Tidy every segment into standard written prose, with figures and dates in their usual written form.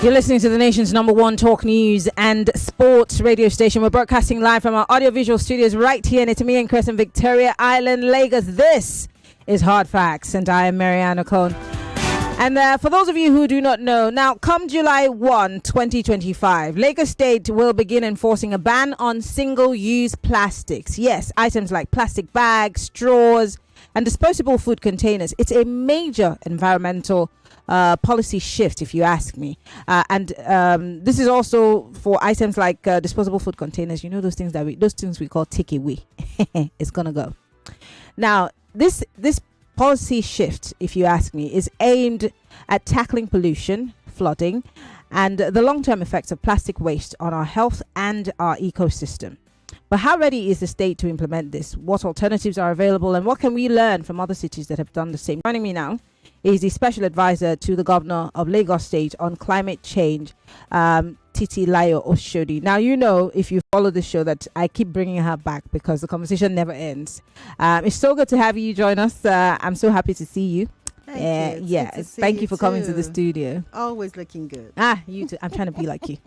You're listening to the nation's #1 talk news and sports radio station. We're broadcasting live from our audiovisual studios right here in Itimi and Crescent, Victoria Island, Lagos. This is Hard Facts, and I am Maryann Okon. And for those of you who do not know, now come July 1, 2025, Lagos State will begin enforcing a ban on single-use plastics. Yes, items like plastic bags, straws, and disposable food containers. It's a major environmental policy shift, if you ask me. And this is also for items like disposable food containers. You know, those things we call takeaway. It's gonna go. Now, this policy shift, if you ask me, is aimed at tackling pollution, flooding, and the long-term effects of plastic waste on our health and our ecosystem. But how ready is the state to implement this? What alternatives are available, and what can we learn from other cities that have done the same? Joining me now is the special advisor to the governor of Lagos State on climate change, Titi Oshodi. Now, you know, if you follow the show, that I keep bringing her back because the conversation never ends. It's so good to have you join us. I'm so happy to see you. Thank you. Yeah, thank you for coming to the studio. Always looking good. You too. I'm trying to be like you.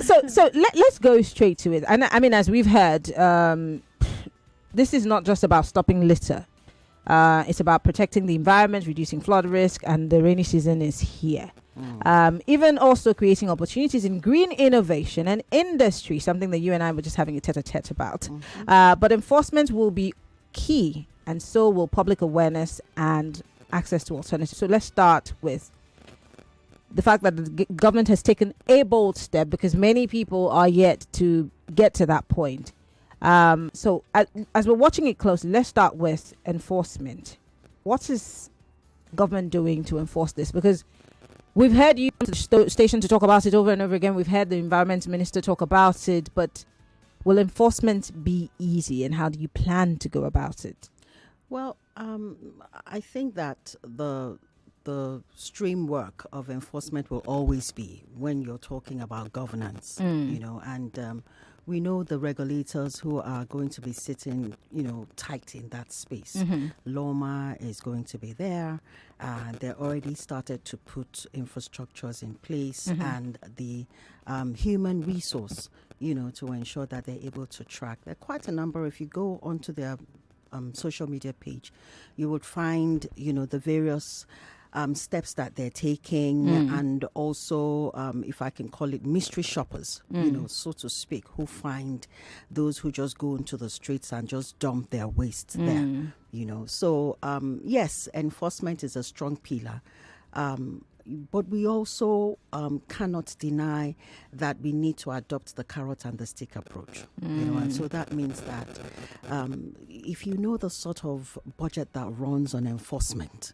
So let's go straight to it. And I mean, as we've heard, this is not just about stopping litter. It's about protecting the environment, reducing flood risk, and the rainy season is here. Even also creating opportunities in green innovation and industry, something that you and I were just having a tete-a-tete about. But enforcement will be key, and so will public awareness and access to alternatives. So let's start with the fact that the government has taken a bold step, because many people are yet to get to that point. So as we're watching it closely, let's start with enforcement. What is government doing to enforce this? Because we've heard you on the station to talk about it over and over again. We've heard the environment minister talk about it, but will enforcement be easy, and how do you plan to go about it? Well, I think that the stream work of enforcement will always be when you're talking about governance, you know, and we know the regulators who are going to be sitting, you know, tight in that space. Loma is going to be there. They already started to put infrastructures in place, and the human resource, you know, to ensure that they're able to track. There are quite a number. If you go onto their social media page, you would find, you know, the various steps that they're taking, and also, if I can call it, mystery shoppers, you know, so to speak, who find those who just go into the streets and just dump their waste there, you know. So, yes, enforcement is a strong pillar. But we also cannot deny that we need to adopt the carrot and the stick approach. You know, and so that means that if you know the sort of budget that runs on enforcement,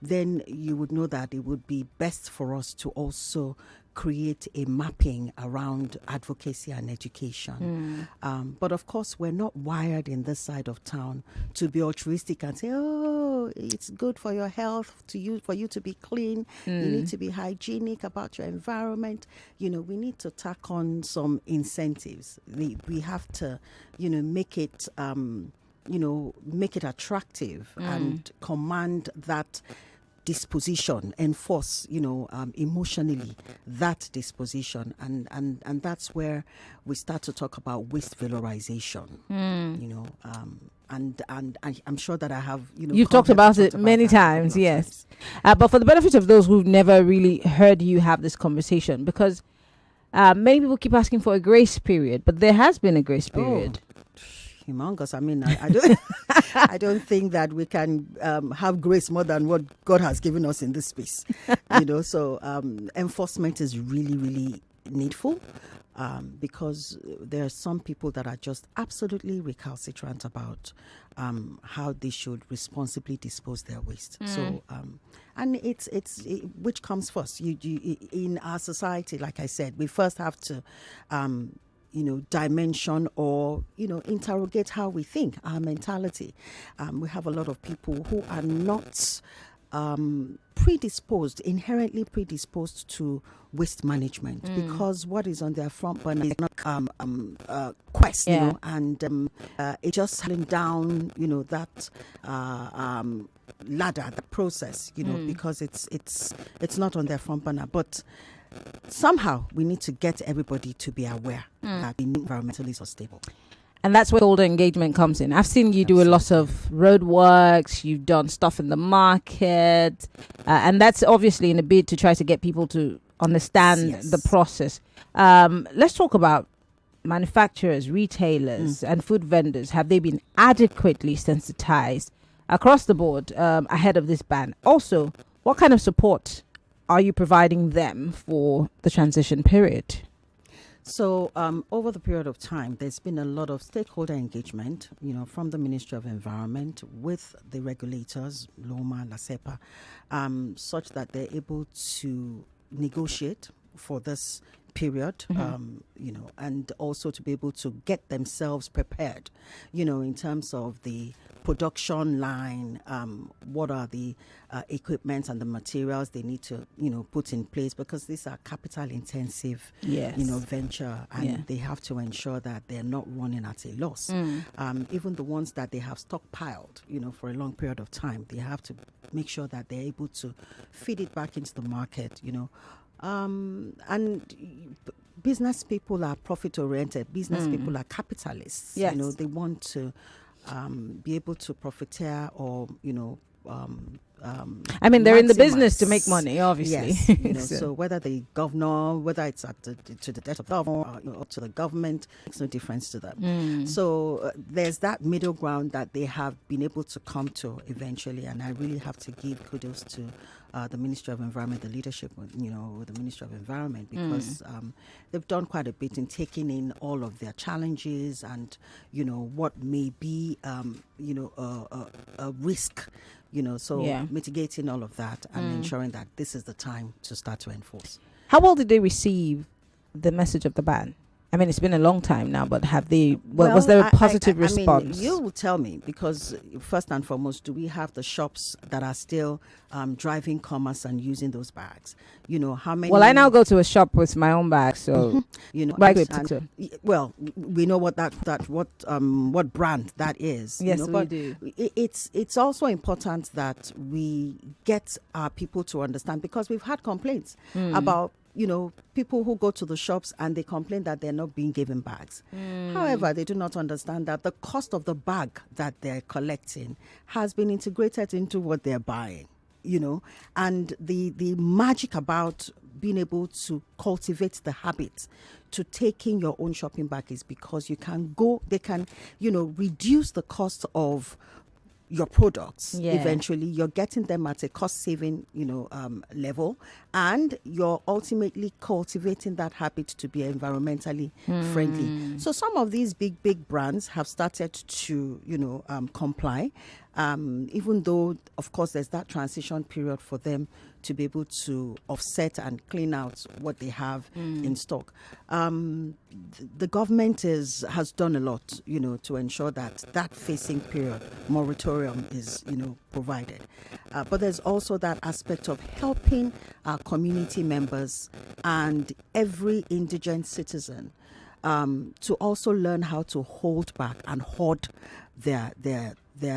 then you would know that it would be best for us to also create a mapping around advocacy and education. But of course, we're not wired in this side of town to be altruistic and say, oh, it's good for your health, for you to be clean. You need to be hygienic about your environment. You know, we need to tack on some incentives. We have to, you know, make it attractive and command that disposition, enforce, you know, emotionally that disposition, and that's where we start to talk about waste valorization. You know, and I'm sure that I have, you know, you've talked about it many times, yes. But for the benefit of those who've never really heard you have this conversation, because many people keep asking for a grace period, but there has been a grace period. Humongous. I mean, I don't, I don't think that we can have grace more than what God has given us in this space. You know, so enforcement is really, really needful, because there are some people that are just absolutely recalcitrant about how they should responsibly dispose their waste. So, and it's which comes first. You in our society, like I said, we first have to you know, dimension or, you know, interrogate how we think, our mentality. We have a lot of people who are not inherently predisposed to waste management, because what is on their front burner is not quest, you know, and it just selling down, you know, that ladder, the process, because it's not on their front burner. But somehow we need to get everybody to be aware that we need environmentally sustainable. And that's where all the engagement comes in. I've seen you do a lot of road works. You've done stuff in the market. And that's obviously in a bid to try to get people to understand the process. Let's talk about manufacturers, retailers, and food vendors. Have they been adequately sensitized across the board ahead of this ban? Also, what kind of support are you providing them for the transition period? So over the period of time, there's been a lot of stakeholder engagement, from the Ministry of Environment with the regulators, LOMA, LASEPA, such that they're able to negotiate for this period, and also to be able to get themselves prepared, in terms of the production line, what are the equipment and the materials they need to, put in place, because these are capital intensive, venture, and they have to ensure that they're not running at a loss. Even the ones that they have stockpiled, for a long period of time, they have to make sure that they're able to feed it back into the market, and business people are profit oriented. Business people are capitalists. Yes. They want to be able to profiteer or, they're in the business to make money, obviously. Yes, so whether the governor, whether it's to the debt of the governor or to the government, makes no difference to them. So there's that middle ground that they have been able to come to eventually, and I really have to give kudos to the Ministry of Environment, the leadership, with the Ministry of Environment, because they've done quite a bit in taking in all of their challenges and, what may be, a risk, mitigating all of that and ensuring that this is the time to start to enforce. How well did they receive the message of the ban? It's been a long time now, but have they? Was there a positive response? You will tell me, because first and foremost, do we have the shops that are still driving commerce and using those bags? How many? Well, I now go to a shop with my own bag, so well, we know what what brand that is. Yes, but we do. It's also important that we get our people to understand, because we've had complaints about people who go to the shops and they complain that they're not being given bags. However, they do not understand that the cost of the bag that they're collecting has been integrated into what they're buying, and the magic about being able to cultivate the habit to taking your own shopping bag is because they can reduce the cost of your products. Eventually you're getting them at a cost saving level, and you're ultimately cultivating that habit to be environmentally friendly. So some of these big brands have started to comply, even though of course there's that transition period for them to be able to offset and clean out what they have in stock. The government has done a lot, to ensure that facing period moratorium is, provided. But there's also that aspect of helping our community members and every indigent citizen to also learn how to hold back and hoard their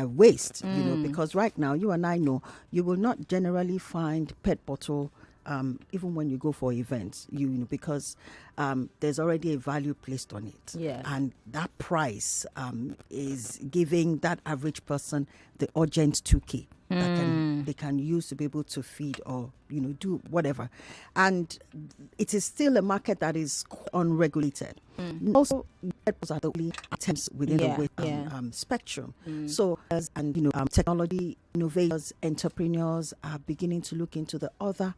waste, because right now you and I know you will not generally find PET bottle even when you go for events, because there's already a value placed on it, and that price is giving that average person the urgent 2K that they can use to be able to feed or do whatever, and it is still a market that is unregulated. Also, those are the only attempts within the waste spectrum. So, technology innovators, entrepreneurs are beginning to look into the other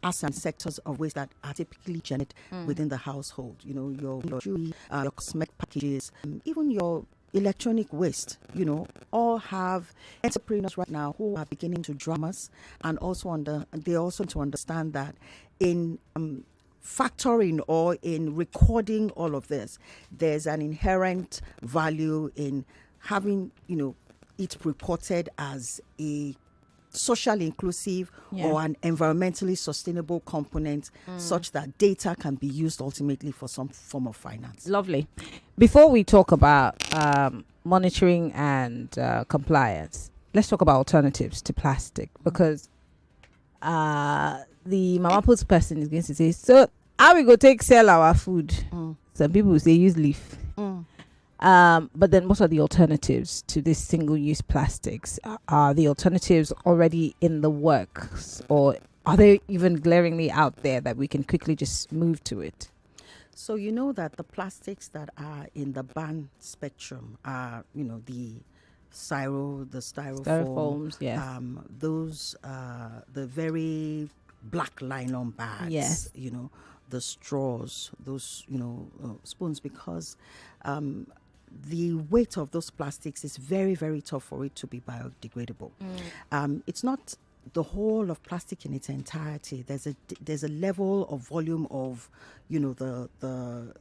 and sectors of waste that are typically generated within the household. Your jewelry, your cosmetic packages, even your electronic waste, all have entrepreneurs right now who are beginning to drum us, and they also to understand that in factoring or in recording all of this, there's an inherent value in having, it reported as a socially inclusive or an environmentally sustainable component, such that data can be used ultimately for some form of finance. Lovely. Before we talk about monitoring and compliance, let's talk about alternatives to plastic, because the mama puts person is going to say, so how we go take sell our food? Some people will say use leaf. But then what are the alternatives to this single-use plastics? Are the alternatives already in the works, or are they even glaringly out there that we can quickly just move to it? So you know that the plastics that are in the ban spectrum are, the styrofoams, yes. Those the very black nylon bags, yes. The straws, those spoons, because the weight of those plastics is very, very tough for it to be biodegradable. It's not the whole of plastic in its entirety. There's a level of volume of, the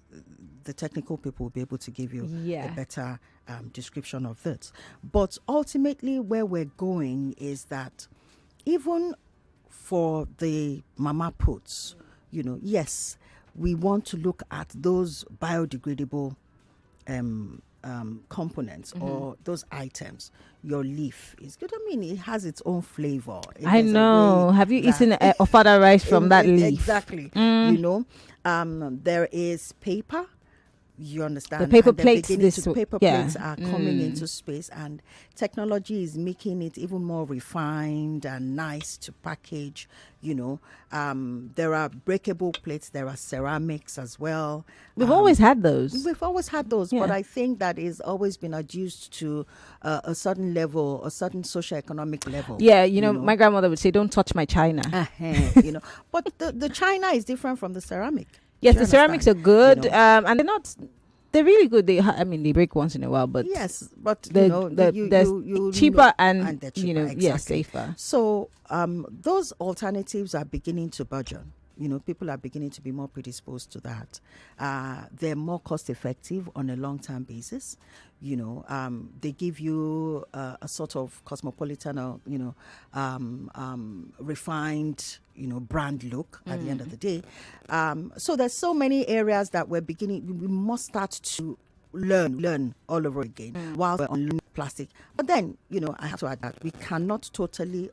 technical people will be able to give you a better description of it. But ultimately, where we're going is that even for the mama puts, yes, we want to look at those biodegradable components or those items. Your leaf is good. I mean, it has its own flavor. I know. Have you eaten ofada rice from that leaf? Exactly. There is paper. You understand? The paper plates. Paper plates are coming into space, and technology is making it even more refined and nice to package. There are breakable plates. There are ceramics as well. We've always had those. But I think that is always been adduced to a certain level, a certain socio-economic level. Yeah, my grandmother would say, "Don't touch my china." But the china is different from the ceramic. Yes, the ceramics are good, and they're really good. They break once in a while, but yes, but they're cheaper and they're cheaper, exactly. Safer. So those alternatives are beginning to burgeon. People are beginning to be more predisposed to that. They're more cost effective on a long-term basis. They give you a sort of cosmopolitan, refined, brand look at the end of the day. So there's so many areas that we must start to learn all over again while we're on plastic. But then, I have to add that we cannot totally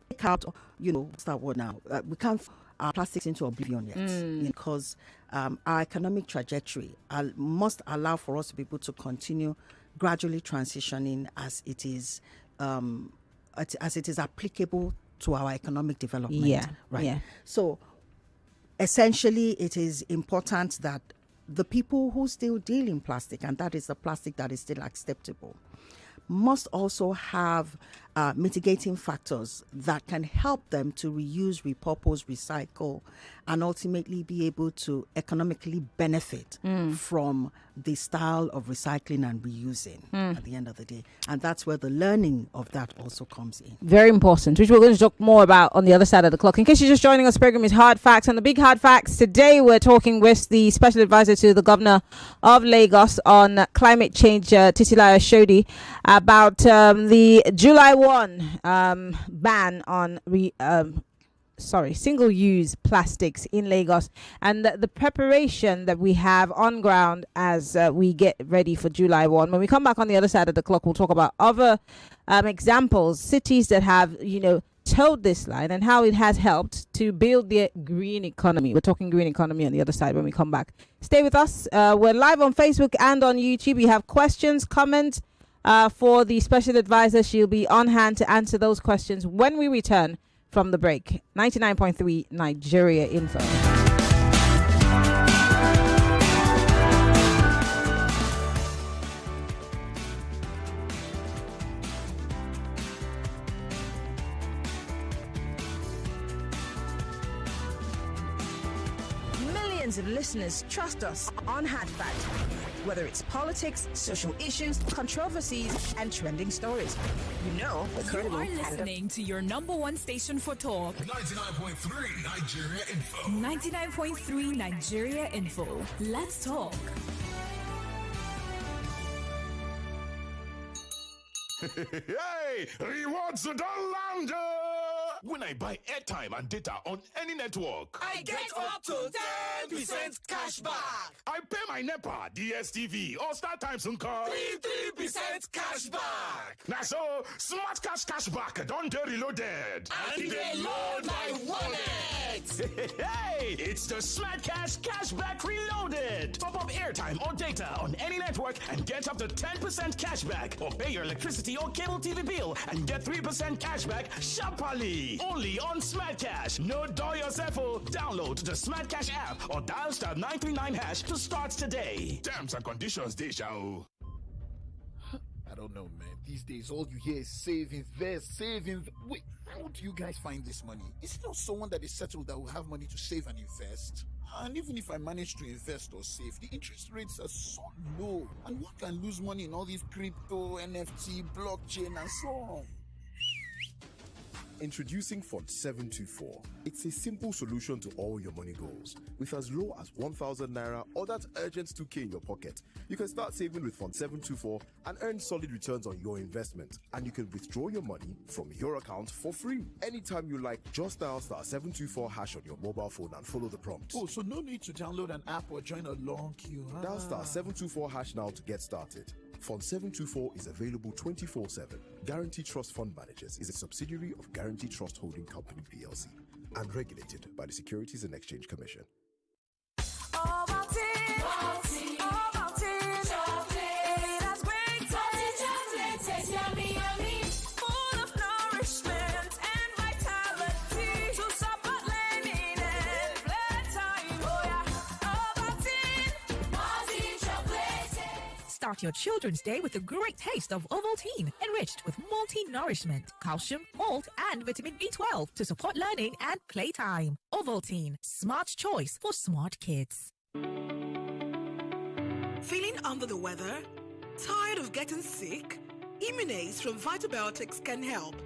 take out, what's that word now? We can't our plastics into oblivion yet, because our economic trajectory must allow for us to be able to continue gradually transitioning as it is applicable to our economic development. Yeah, right. Yeah. So essentially, it is important that the people who still deal in plastic, and that is the plastic that is still acceptable, must also have mitigating factors that can help them to reuse, repurpose, recycle, and ultimately be able to economically benefit from the style of recycling and reusing at the end of the day. And that's where the learning of that also comes in. Very important, which we're going to talk more about on the other side of the clock. In case you're just joining us, the program is Hard Facts. And the big hard facts today, we're talking with the special advisor to the governor of Lagos on climate change, Titi Oshodi, about the July 1 ban on single-use plastics in Lagos, and the preparation that we have on ground as we get ready for July 1. When we come back on the other side of the clock, we'll talk about other examples, cities that have, towed this line and how it has helped to build the green economy. We're talking green economy on the other side when we come back. Stay with us. We're live on Facebook and on YouTube. You have questions, comments for the special advisor. She'll be on hand to answer those questions when we return from the break. 99.3 Nigeria Info. Millions of listeners trust us on Hard Facts. Whether it's politics, social issues, controversies, and trending stories. We're credible. You are listening to your number one station for talk. 99.3 Nigeria Info. 99.3 Nigeria Info. Let's talk. Hey, he wants the Lando. When I buy airtime and data on any network, I get up to 10% cash back. I pay my NEPA, DSTV, or StarTimes Uncle 3% cash back. Now so, Smart Cash back don't get reloaded. And they load my wallet. Hey, it's the Smart Cash back reloaded. Top up airtime or data on any network and get up to 10% cash back, or pay your electricity or cable TV bill and get 3% cash back sharply. Only on Smart Cash. No dull yourself. Download the Smart Cash app or dial *939# to start today. Terms and conditions, they shall. I don't know, man. These days, all you hear is save, invest, save, Wait, how do you guys find this money? Is it not someone that is settled that will have money to save and invest? And even if I manage to invest or save, the interest rates are so low. And one can lose money in all these crypto, NFT, blockchain, and so on. Introducing Fund 724. It's a simple solution to all your money goals. With as low as 1,000 naira or that urgent 2K in your pocket, you can start saving with Fund 724 and earn solid returns on your investment. And you can withdraw your money from your account for free. Anytime you like, just dial *724# on your mobile phone and follow the prompt. Oh, so no need to download an app or join a long queue, huh? Dial *724# now to get started. Fund 724 is available 24/7. Guarantee Trust Fund Managers is a subsidiary of Guarantee Trust Holding Company PLC and regulated by the Securities and Exchange Commission. Start your children's day with a great taste of Ovaltine, enriched with multi-nourishment, calcium, malt, and vitamin B12 to support learning and playtime. Ovaltine, smart choice for smart kids. Feeling under the weather? Tired of getting sick? Immunase from Vitabiotics can help.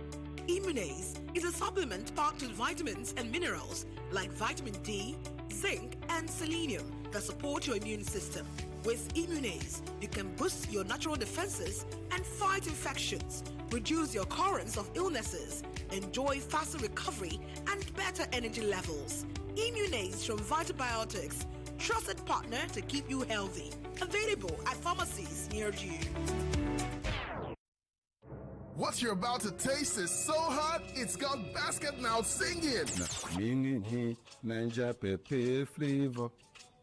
Immunase is a supplement packed with vitamins and minerals like vitamin D, zinc, and selenium that support your immune system. With Immunase, you can boost your natural defenses and fight infections, reduce your occurrence of illnesses, enjoy faster recovery, and better energy levels. Immunase from Vitabiotics, trusted partner to keep you healthy. Available at pharmacies near you. What you're about to taste is so hot, it's got basket mouth singing. Mini Ninja Pepe flavor.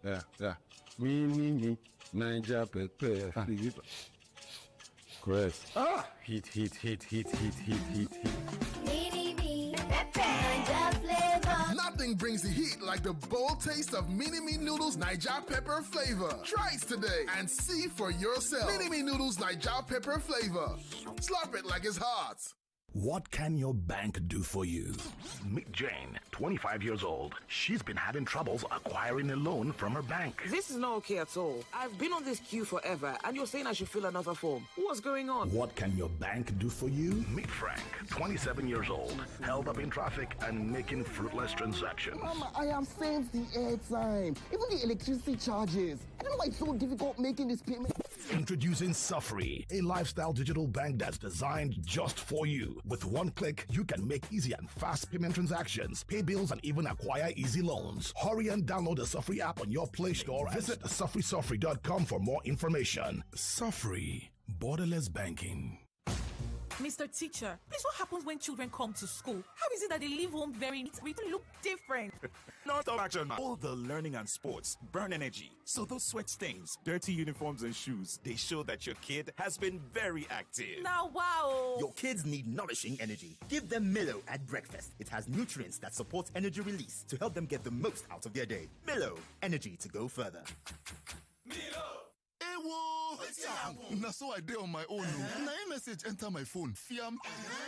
Yeah. Mini Ninja Pepe flavor. Chris. Heat. Mini Ninja flavor. Nothing brings the heat like the bold taste of Mini Me Noodles Niger Pepper flavor. Try it today and see for yourself. Mini Me Noodles Niger Pepper flavor. Slurp it like it's hot. What can your bank do for you? Meet Jane, 25 years old. She's been having troubles acquiring a loan from her bank. This is not okay at all. I've been on this queue forever, and you're saying I should fill another form. What's going on? What can your bank do for you? Meet Frank, 27 years old. Held up in traffic and making fruitless transactions. Mama, I am saved the airtime, even the electricity charges. I don't know why it's so difficult making this payment. Introducing Safri, a lifestyle digital bank that's designed just for you. With one click, you can make easy and fast payment transactions, pay bills, and even acquire easy loans. Hurry and download the Safri app on your Play Store. Visit safrisafri.com for more information. Safri, borderless banking. Mr. Teacher, please, what happens when children come to school? How is it that they leave home very neat? We look different. Not all action, man. All the learning and sports burn energy. So those sweat stains, dirty uniforms and shoes, they show that your kid has been very active. Now, wow. Your kids need nourishing energy. Give them Milo at breakfast. It has nutrients that support energy release to help them get the most out of their day. Milo, energy to go further. Milo! Now so I did on my own. Now a message enter my phone. Fiam.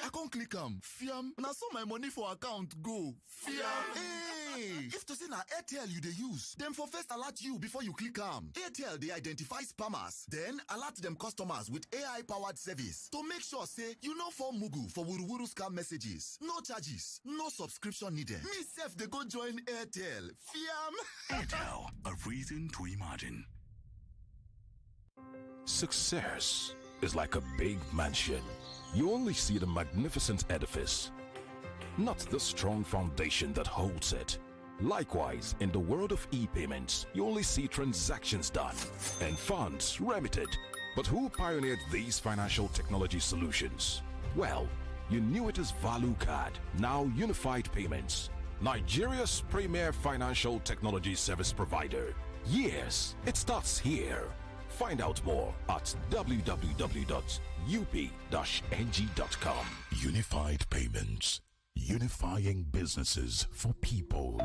I can't click Fiam. Now so my money for account go. Fiam. Hey. If to say na Airtel you they use, them for first alert you before you click Airtel they identify spammers. Then alert them customers with AI powered service to make sure say you know for Mugu for Wuruwuru scam messages. No charges, no subscription needed. Me self they go join Airtel. Fiam. Airtel, a reason to imagine. Success is like a big mansion. You only see the magnificent edifice. not the strong foundation that holds it. Likewise, in the world of e-payments, you only see transactions done and funds remitted. But who pioneered these financial technology solutions? Well, you knew it as Value Card, now Unified Payments, Nigeria's premier financial technology service provider. Yes, it starts here. Find out more at www.up-ng.com. Unified Payments, unifying businesses for people.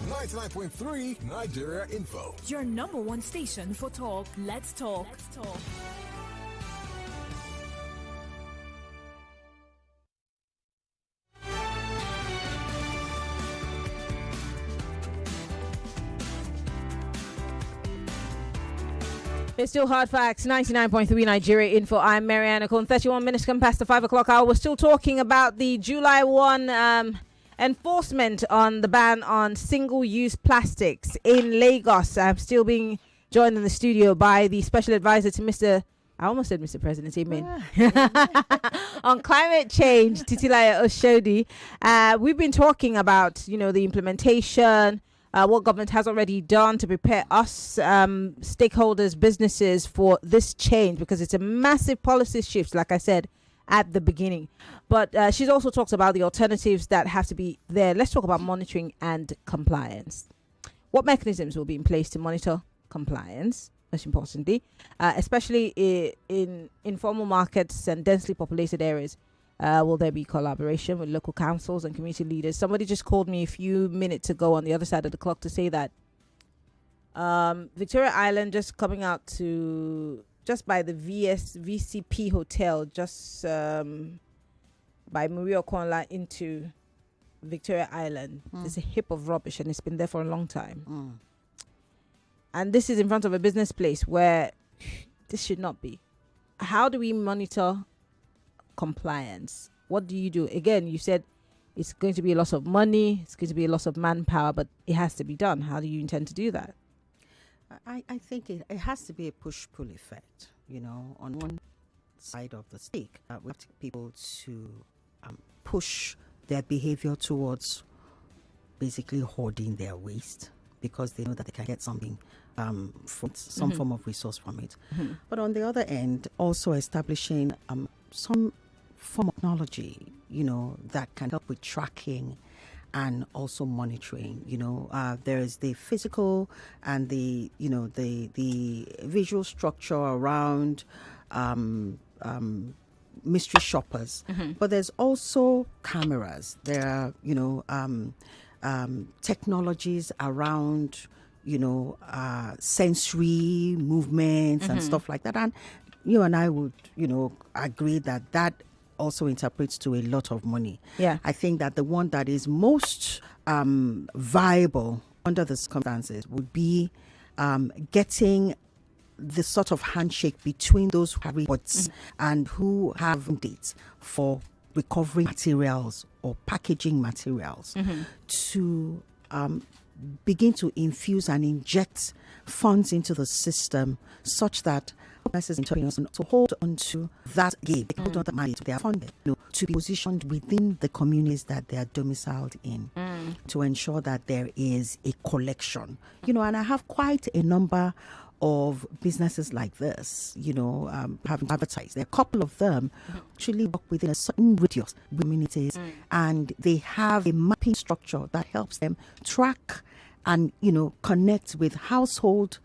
99.3 Nigeria Info. Your number one station for talk. Let's talk. Let's talk. It's still Hard Facts, 99.3 Nigeria Info. I'm Maryann Okon. 31 minutes come past the 5 o'clock hour. We're still talking about the July 1 enforcement on the ban on single-use plastics in Lagos. I'm still being joined in the studio by the special advisor to I almost said Mr. President, amen. On climate change, Titi Oshodi. We've been talking about, the implementation, what government has already done to prepare us, stakeholders, businesses for this change, because it's a massive policy shift, like I said at the beginning. But she's also talked about the alternatives that have to be there. Let's talk about monitoring and compliance. What mechanisms will be in place to monitor compliance, most importantly, especially in informal markets and densely populated areas? Will there be collaboration with local councils and community leaders? Somebody just called me a few minutes ago on the other side of the clock to say that Victoria Island, just coming out to just by the VCP Hotel, just by Maryann Okon into Victoria Island, there's a heap of rubbish and it's been there for a long time. And this is in front of a business place where this should not be. How do we monitor compliance? What do you do? Again, you said it's going to be a loss of money, it's going to be a loss of manpower, but it has to be done. How do you intend to do that? I think it has to be a push-pull effect. On one side of the stick, we have to get people to push their behavior towards basically hoarding their waste, because they know that they can get something from some form of resource from it. But on the other end, also establishing some form of technology, that can help with tracking and also monitoring. There is the physical and the visual structure around mystery shoppers, but there's also cameras. There are technologies around sensory movements and stuff like that, and you and I would agree that also interprets to a lot of money. I think that the one that is most viable under the circumstances would be getting the sort of handshake between those who have reports and who have dates for recovery materials or packaging materials to begin to infuse and inject funds into the system, such that businesses to hold on to that game, hold on to the money they are funded, to be positioned within the communities that they are domiciled in, to ensure that there is a collection. And I have quite a number of businesses like this, having advertised. There are a couple of them actually work within a certain radius communities, and they have a mapping structure that helps them track and connect with household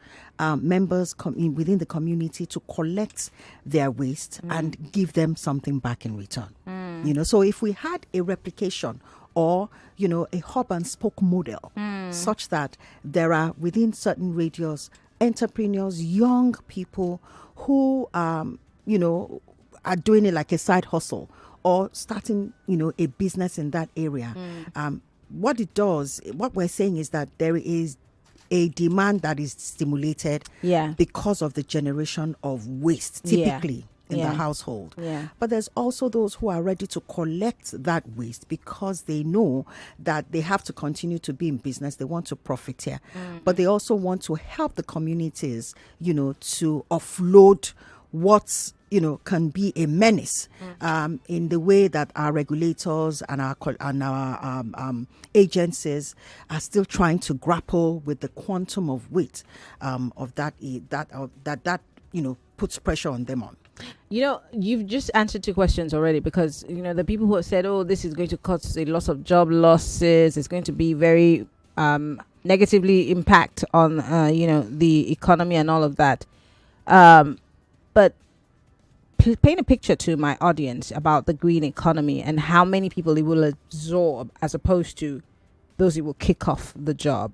members within the community to collect their waste and give them something back in return. So if we had a replication or a hub and spoke model, such that there are within certain radius entrepreneurs, young people who are doing it like a side hustle or starting a business in that area. What we're saying is that there is a demand that is stimulated because of the generation of waste, typically in the household. But there's also those who are ready to collect that waste because they know that they have to continue to be in business. They want to profit here, but they also want to help the communities, to offload what's can be a menace in the way that our regulators and our agencies are still trying to grapple with the quantum of weight of that puts pressure on them on. You've just answered 2 questions already, because the people who have said, oh, this is going to cause a loss of job losses, it's going to be very negatively impact on the economy and all of that, but paint a picture to my audience about the green economy and how many people it will absorb as opposed to those it will kick off the job.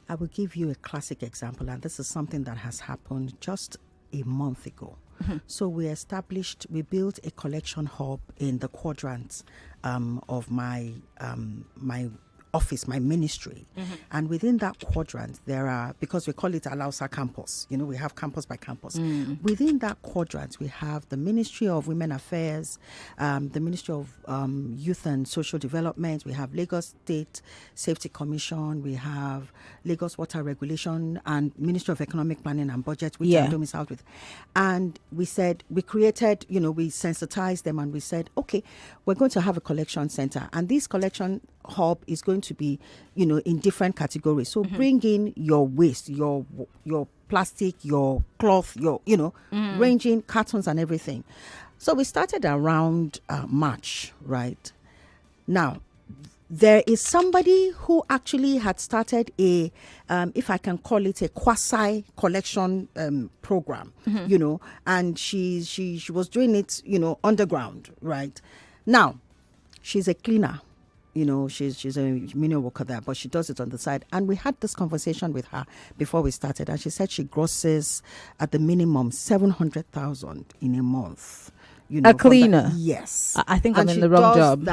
I will give you a classic example, and this is something that has happened just a month ago. So we built a collection hub in the quadrants of my office, my ministry. And within that quadrant, there are, because we call it Alausa campus, we have campus by campus. Within that quadrant, we have the Ministry of Women Affairs, the Ministry of Youth and Social Development, we have Lagos State Safety Commission, we have Lagos Water Regulation, and Ministry of Economic Planning and Budget, which I'm domiciled with. And we said, we created, we sensitized them, and we said, okay, we're going to have a collection center. And this collection hub is going to be, in different categories. So bring in your waste, your plastic, your cloth, your, ranging cartons and everything. So we started around March, right? Now, there is somebody who actually had started a, if I can call it a quasi collection program, and she was doing it, underground, right? Now, she's a cleaner. She's a menial worker there, but she does it on the side. And we had this conversation with her before we started, and she said she grosses at the minimum 700,000 in a month. A cleaner? Yes. I think I'm in the wrong job.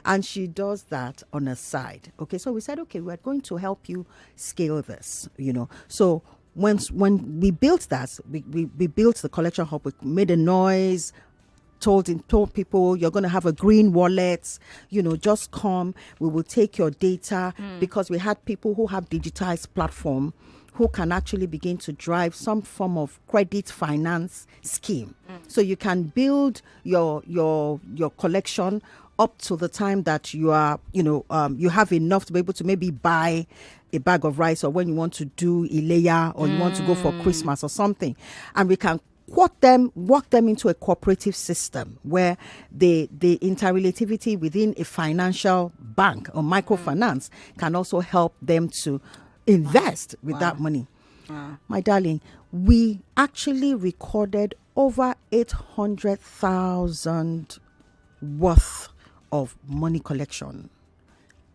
And she does that on a side. Okay, so we said, okay, we're going to help you scale this, So when we built that, we built the collection hub, we made a noise, told people you're going to have a green wallet, just come, we will take your data, because we had people who have digitized platform who can actually begin to drive some form of credit finance scheme. So you can build your collection up to the time that you are, you have enough to be able to maybe buy a bag of rice, or when you want to do Ileya, or you want to go for Christmas or something. And we can work them into a cooperative system where the interrelativity within a financial bank or microfinance can also help them to invest with that money. My darling, we actually recorded over 800,000 worth of money collection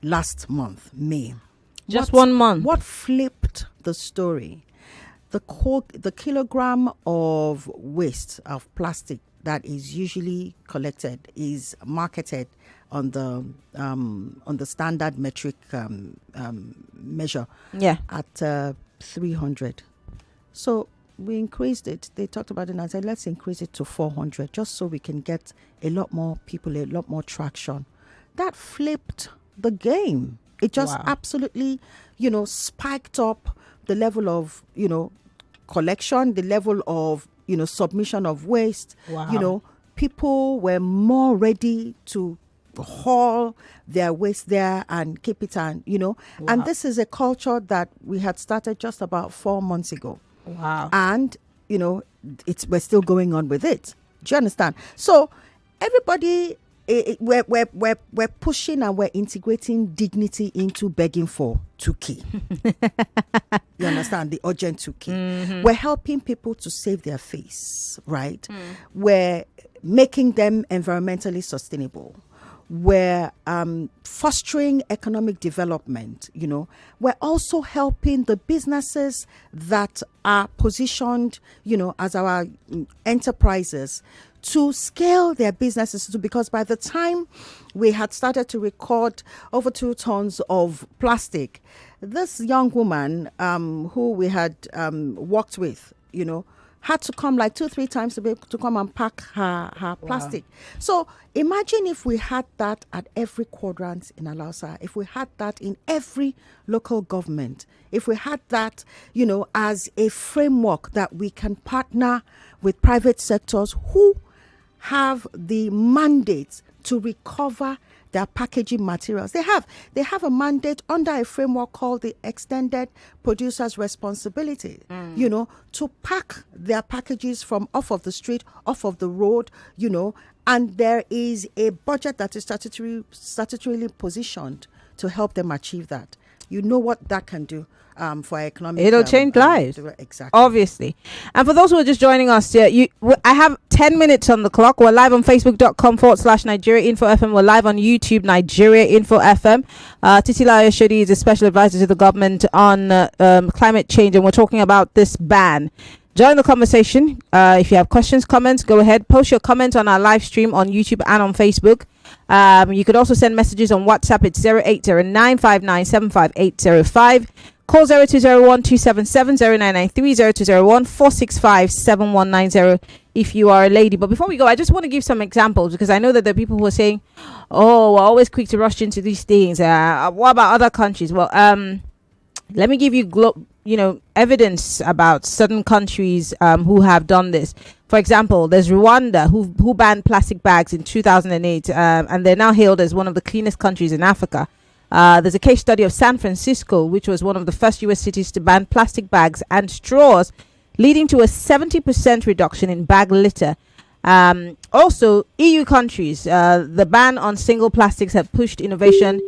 last month, May. Just 1 month. What flipped the story? The kilogram of waste of plastic that is usually collected is marketed on the standard metric measure at 300. So we increased it. They talked about it and I said, let's increase it to 400, just so we can get a lot more people, a lot more traction. That flipped the game. It just absolutely, spiked up the level of, collection, the level of, submission of waste. People were more ready to haul their waste there and keep it, and and this is a culture that we had started just about 4 months ago. And we're still going on with it. Do you understand? So everybody, we're pushing and we're integrating dignity into begging for 2K. You understand? The urgent 2K. We're helping people to save their face, right? We're making them environmentally sustainable. We're fostering economic development. We're also helping the businesses that are positioned, as our enterprises, to scale their businesses, because by the time we had started to record over 2 tons of plastic, this young woman who we had worked with, had to come like 2-3 times to be able to come and pack her plastic. So imagine if we had that at every quadrant in Alausa, if we had that in every local government, if we had that, as a framework that we can partner with private sectors who have the mandate to recover their packaging materials. They have a mandate under a framework called the Extended Producer's Responsibility, to pack their packages from off of the street, off of the road, and there is a budget that is statutorily positioned to help them achieve that. You know what that can do for economic. It'll change lives. Exactly. Obviously. And for those who are just joining us, I have 10 minutes on the clock. We're live on facebook.com/Nigeria Info FM. We're live on YouTube, Nigeria Info FM. Titi Oshodi is a special advisor to the government on climate change, and we're talking about this ban. Join the conversation. If you have questions, comments, go ahead. Post your comments on our live stream on YouTube and on Facebook. You could also send messages on WhatsApp. It's 080-959-75805. Call 0201-277-0993, 0201-465-7190 if you are a lady. But before we go, I just want to give some examples, because I know that there are people who are saying, oh, we're always quick to rush into these things. What about other countries? Well, let me give you evidence about certain countries who have done this. For example, there's Rwanda who banned plastic bags in 2008, and they're now hailed as one of the cleanest countries in Africa. There's a case study of San Francisco, which was one of the first U.S. cities to ban plastic bags and straws, leading to a 70% reduction in bag litter. Also, EU countries, the ban on single plastics have pushed innovation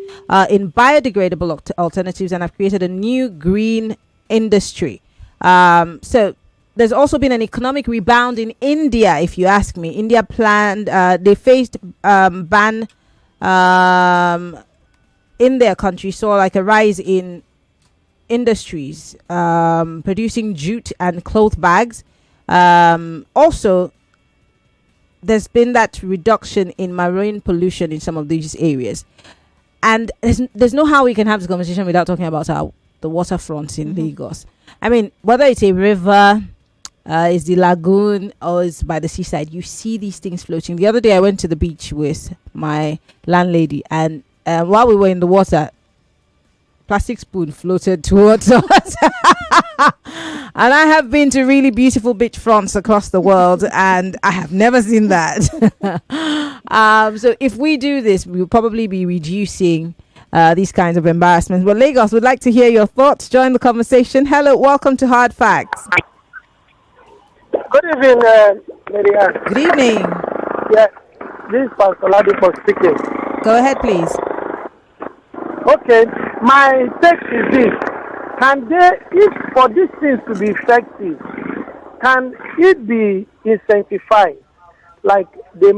in biodegradable alternatives and have created a new green industry. So there's also been an economic rebound in India, if you ask me. India planned, they faced ban in their country, saw like a rise in industries producing jute and cloth bags. Also, there's been that reduction in marine pollution in some of these areas. And there's no how we can have this conversation without talking about the waterfronts in Lagos. I mean, whether it's a river, it's the lagoon, or it's by the seaside, you see these things floating. The other day, I went to the beach with my landlady, and while we were in the water, plastic spoon floated towards us. And I have been to really beautiful beach fronts across the world, and I have never seen that. So if we do this, we'll probably be reducing these kinds of embarrassments. But Lagos would like to hear your thoughts. Join the conversation. Hello, welcome to Hard Facts. Good evening, Maryann. Good evening. Yeah, this is Pastor Ladipo speaking. Go ahead, please. Okay, my take is this. Can they, if for these things to be effective, can it be incentivized? Like they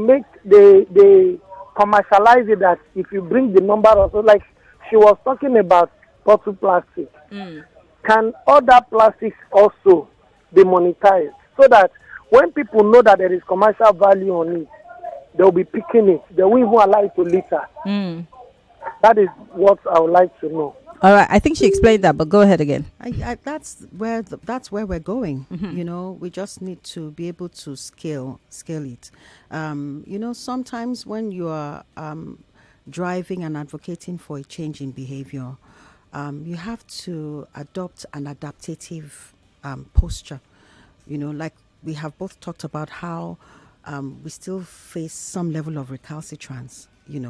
commercialize it, that if you bring the number of, like she was talking about bottle plastic, can other plastics also be monetized, so that when people know that there is commercial value on it, they'll be picking it. They won't even allow it to litter. That is what I would like to know. All right, I think she explained that, but go ahead again. That's where we're going. We just need to be able to scale it. Sometimes when you are driving and advocating for a change in behavior, you have to adopt an adaptative posture. Like we have both talked about how we still face some level of recalcitrance.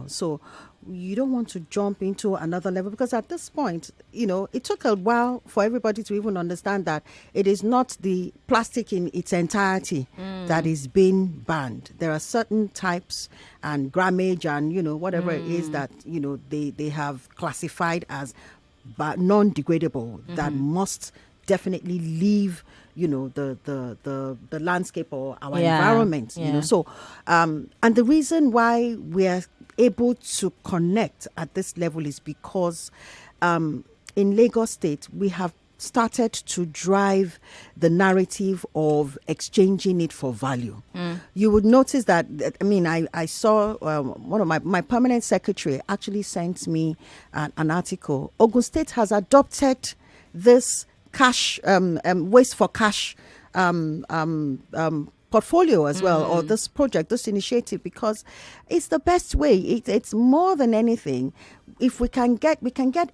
So you don't want to jump into another level, because at this point, it took a while for everybody to even understand that it is not the plastic in its entirety that is being banned. There are certain types and grammage and, whatever it is that, they have classified as non-degradable that must definitely leave the landscape or our environment. So and the reason why we are able to connect at this level is because in Lagos State we have started to drive the narrative of exchanging it for value. You would notice that, I saw one of my permanent secretary actually sent me an article. Ogun State has adopted this cash waste for cash portfolio as well, or this project, this initiative, because it's the best way. It's more than anything. If we can get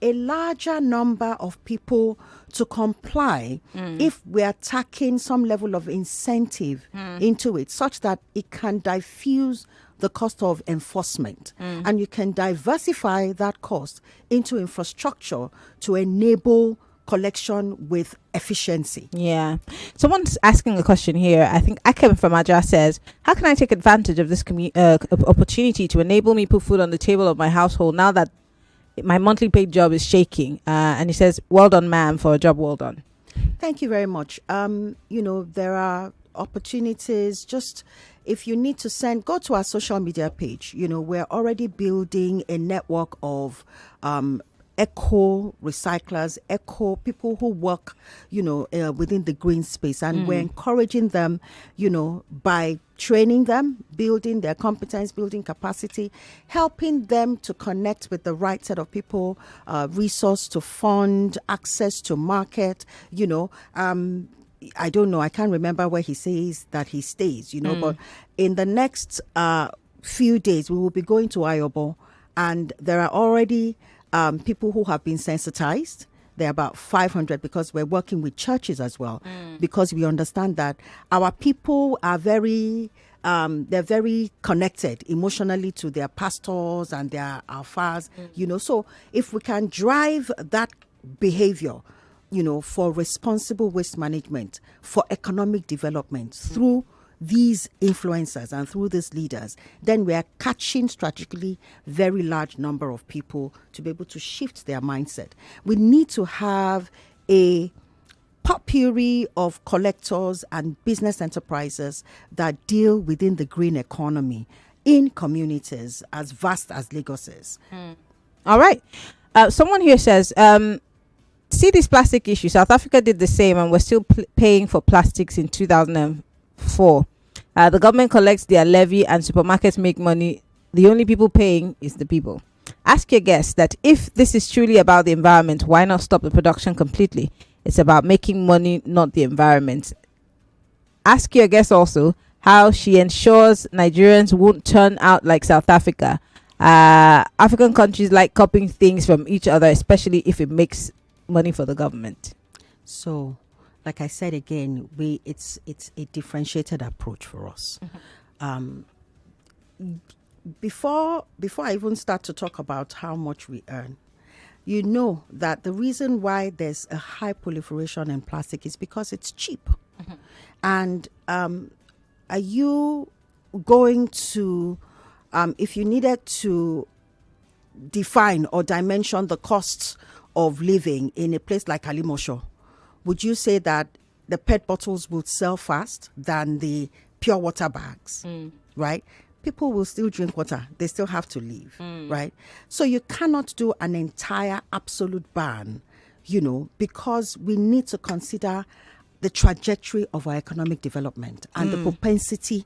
a larger number of people to comply, if we are tacking some level of incentive into it, such that it can diffuse the cost of enforcement, and you can diversify that cost into infrastructure to enable collection with efficiency. Yeah. Someone's asking a question here. I think Akem from Aja says, how can I take advantage of this opportunity to enable me put food on the table of my household now that my monthly paid job is shaking? And he says, well done, ma'am, for a job well done. Thank you very much. There are opportunities. Just if you need to go to our social media page. We're already building a network of eco recyclers, eco people who work, within the green space, and we're encouraging them, by training them, building their competence, building capacity, helping them to connect with the right set of people, resource to fund, access to market. I don't know, I can't remember where he says that he stays, but in the next few days we will be going to Ayobo, and there are already people who have been sensitized. There are about 500, because we're working with churches as well, because we understand that our people are they're very connected emotionally to their pastors and their alphas, so if we can drive that behavior, for responsible waste management, for economic development through these influencers and through these leaders, then we are catching strategically very large number of people to be able to shift their mindset. We need to have a potpourri of collectors and business enterprises that deal within the green economy in communities as vast as Lagos is. All right. Someone here says, see this plastic issue. South Africa did the same, and we're still paying for plastics in 2004. The government collects their levy and supermarkets make money. The only people paying is the people. Ask your guests that if this is truly about the environment, why not stop the production completely? It's about making money, not the environment. Ask your guests also how she ensures Nigerians won't turn out like South Africa. African countries like copying things from each other, especially if it makes money for the government. So, like I said again, it's a differentiated approach for us. Before I even start to talk about how much we earn, that the reason why there's a high proliferation in plastic is because it's cheap. And are you going to, if you needed to define or dimension the costs of living in a place like Alimosho, would you say that the PET bottles would sell fast than the pure water bags, right? People will still drink water. They still have to live, right? So you cannot do an entire absolute ban, because we need to consider the trajectory of our economic development and the propensity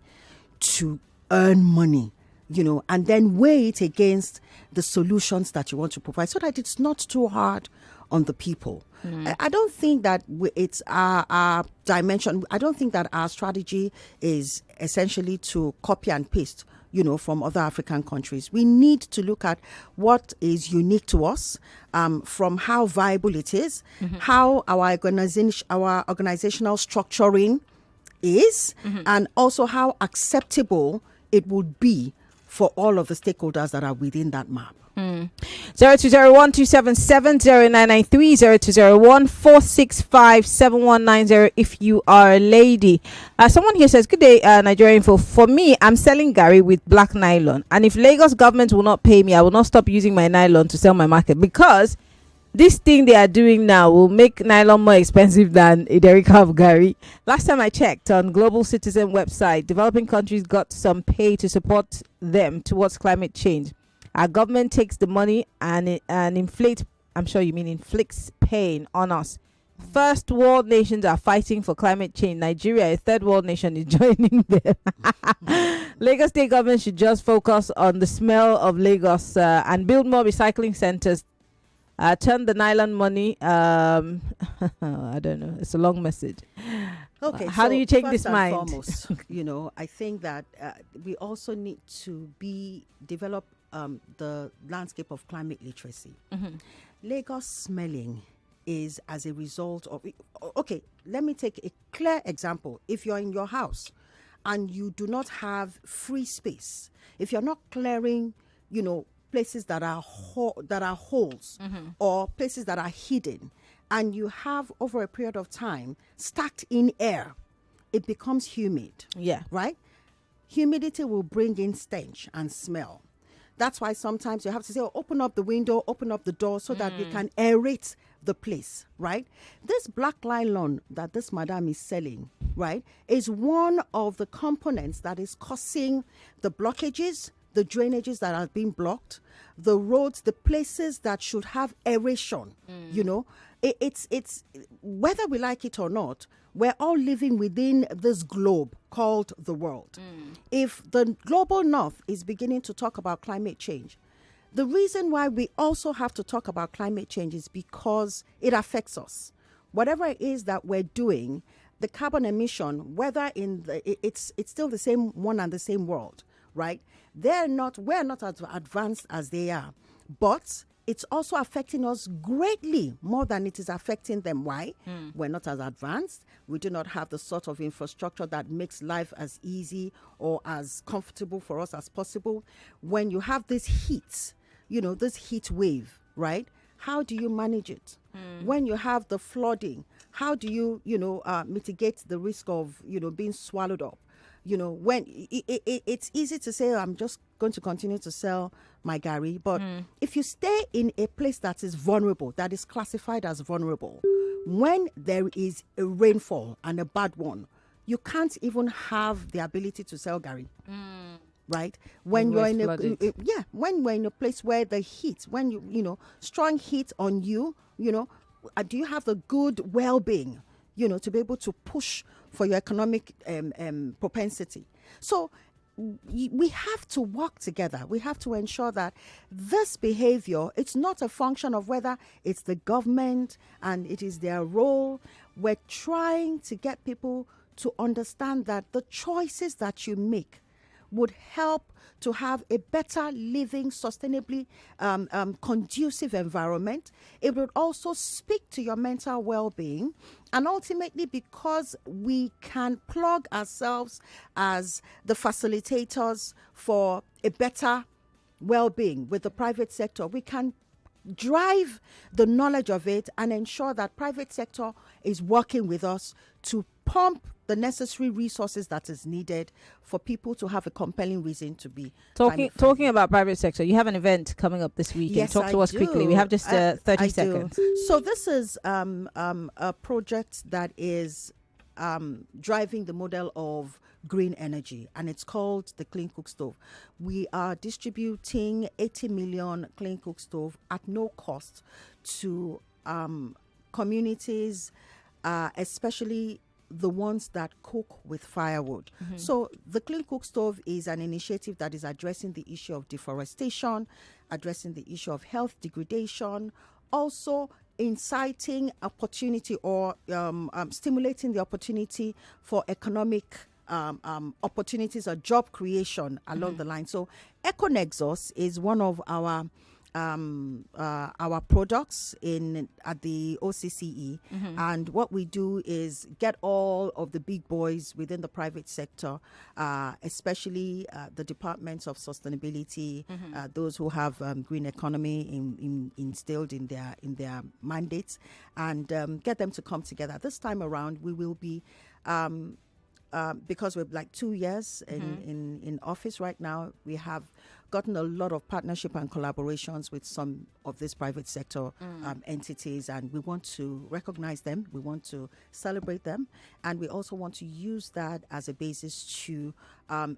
to earn money, and then weigh it against the solutions that you want to provide so that it's not too hard on the people. I don't think that it's our dimension. I don't think that our strategy is essentially to copy and paste, from other African countries. We need to look at what is unique to us, from how viable it is, how our organizational structuring is, and also how acceptable it would be for all of the stakeholders that are within that map. 0201-277-0993, 0201-465-7190 if you are a lady. Someone here says, good day, Nigeria Info. For me, I'm selling Gary with black nylon, and if Lagos government will not pay me, I will not stop using my nylon to sell my market, because this thing they are doing now will make nylon more expensive than a derica of Gary. Last time I checked on Global Citizen website, developing countries got some pay to support them towards climate change. Our government takes the money and inflates, I'm sure you mean inflicts pain on us. First world nations are fighting for climate change. Nigeria, a third world nation, is joining them. Lagos state government should just focus on the smell of Lagos and build more recycling centers Turn the nylon money. I don't know. It's a long message. Okay, how do you change first this and mind? Foremost, I think that we also need to develop the landscape of climate literacy. Mm-hmm. Lagos smelling is as a result of. Okay, let me take a clear example. If you're in your house and you do not have free space, if you're not clearing, places that are holes Mm-hmm. or places that are hidden, and you have over a period of time stacked in air, it becomes humid. Yeah. Right? Humidity will bring in stench and smell. That's why sometimes you have to say, open up the window, open up the door so that we can aerate the place, right? This black nylon that this madam is selling, right, is one of the components that is causing the blockages, the drainages that are being blocked, the roads, the places that should have aeration, It's whether we like it or not, we're all living within this globe called the world. If the global north is beginning to talk about climate change, the reason why we also have to talk about climate change is because it affects us. Whatever it is that we're doing, the carbon emission, whether it's still the same one and the same world, right? We're not as advanced as they are, but it's also affecting us greatly more than it is affecting them. Why? We're not as advanced. We do not have the sort of infrastructure that makes life as easy or as comfortable for us as possible. When you have this heat, this heat wave, right? How do you manage it? When you have the flooding, how do you, mitigate the risk of, being swallowed up? When it's easy to say, I'm just going to continue to sell my gari, but if you stay in a place that is vulnerable, that is classified as vulnerable, when there is a rainfall and a bad one, you can't even have the ability to sell gari. Right? When you're in when we're in a place where the heat, when strong heat on you, do you have the good well-being, to be able to push for your economic propensity? So we have to work together. We have to ensure that this behavior, it's not a function of whether it's the government and it is their role. We're trying to get people to understand that the choices that you make would help to have a better living, sustainably conducive environment. It would also speak to your mental well-being. And ultimately, because we can plug ourselves as the facilitators for a better well-being with the private sector, we can drive the knowledge of it and ensure that private sector is working with us to pump the necessary resources that is needed for people to have a compelling reason to be talking about private sector. You have an event coming up this weekend. Yes, Talk to us quickly. We have just 30 seconds. So this is a project that is driving the model of green energy, and it's called the Clean Cook Stove. We are distributing 80 million Clean Cook Stove at no cost to communities, especially the ones that cook with firewood. So the Clean Cook Stove is an initiative that is addressing the issue of deforestation, addressing the issue of health degradation, also inciting opportunity or stimulating the opportunity for economic opportunities or job creation along the line. So EcoNexus is one of our products at the OCCE, and what we do is get all of the big boys within the private sector, especially the departments of sustainability, those who have green economy instilled in their mandates, and get them to come together. This time around, we will be because we're like 2 years in office right now, we have gotten a lot of partnership and collaborations with some of these private sector entities, and we want to recognize them, we want to celebrate them, and we also want to use that as a basis to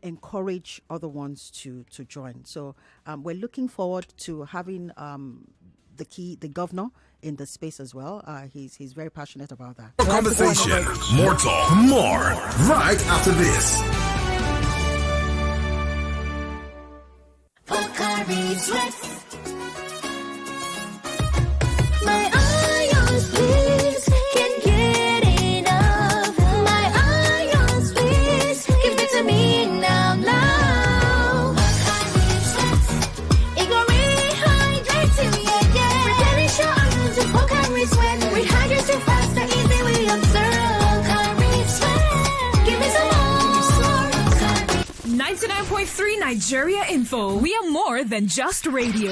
encourage other ones to join. So we're looking forward to having the governor in the space as well. He's very passionate about that. More conversation, more talk, more right after this. Nigeria Info. We are more than just radio.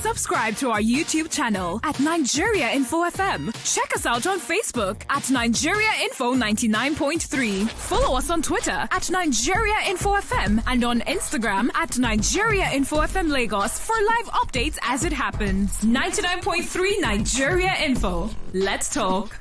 Subscribe to our YouTube channel at Nigeria Info FM. Check us out on Facebook at Nigeria Info 99.3. Follow us on Twitter at Nigeria Info FM and on Instagram at Nigeria Info FM Lagos for live updates as it happens. 99.3 Nigeria Info. Let's talk.